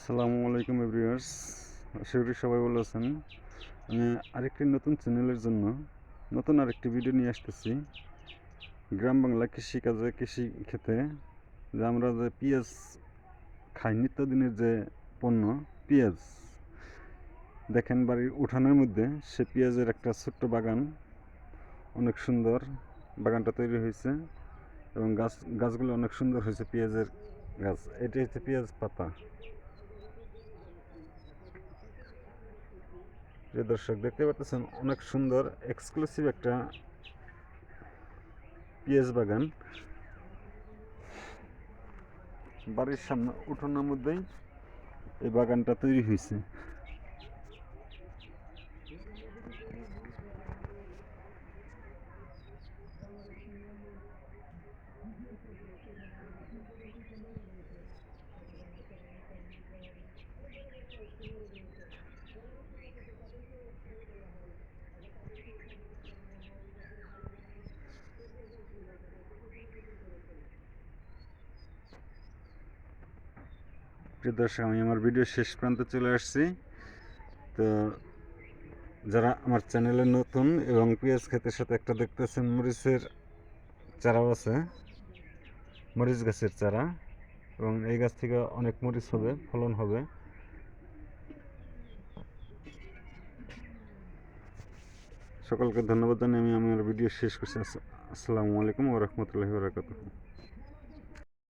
আসসালামু আলাইকুম এভরিওয়ার্স, আশা করি সবাই ভালো আছেন। আমি আরেকটি নতুন চ্যানেলের জন্য নতুন আরেকটি ভিডিও নিয়ে আসতেছি। গ্রাম বাংলা কৃষিকাজে কৃষি ক্ষেতে যে আমরা যে পেঁয়াজ খাই, নিত্যদিনের যে পণ্য পেঁয়াজ, দেখেন বাড়ির উঠানের মধ্যে সে পেঁয়াজের একটা ছোট্ট বাগান, অনেক সুন্দর বাগানটা তৈরি হয়েছে এবং গাছগুলো অনেক সুন্দর হয়েছে। পেঁয়াজের গাছ, এটি হচ্ছে পেঁয়াজ পাতা। প্রিয় দর্শক, দেখতে পাচ্ছেন অনেক সুন্দর এক্সক্লুসিভ একটা পেঁয়াজ বাগান। বাড়ির সামনে উঠোনের মধ্যেই এই বাগানটা তৈরি হয়েছে। প্রিয় দর্শক, আমি আমার ভিডিও শেষ প্রান্তে চলে আসছি। তো যারা আমার চ্যানেলে নতুন এবং পেঁয়াজ ক্ষেতের সাথে একটা দেখতেছেন মরিচের চারাও আছে, মরিচ গাছের চারা, এবং এই গাছ থেকে অনেক মরিচ হবে, ফলন হবে। সকলকে ধন্যবাদ জানিয়ে আমি আমার ভিডিও শেষ করছি। আসসালামু আলাইকুম ওয়া রাহমাতুল্লাহি ওয়া বারাকাতুহু।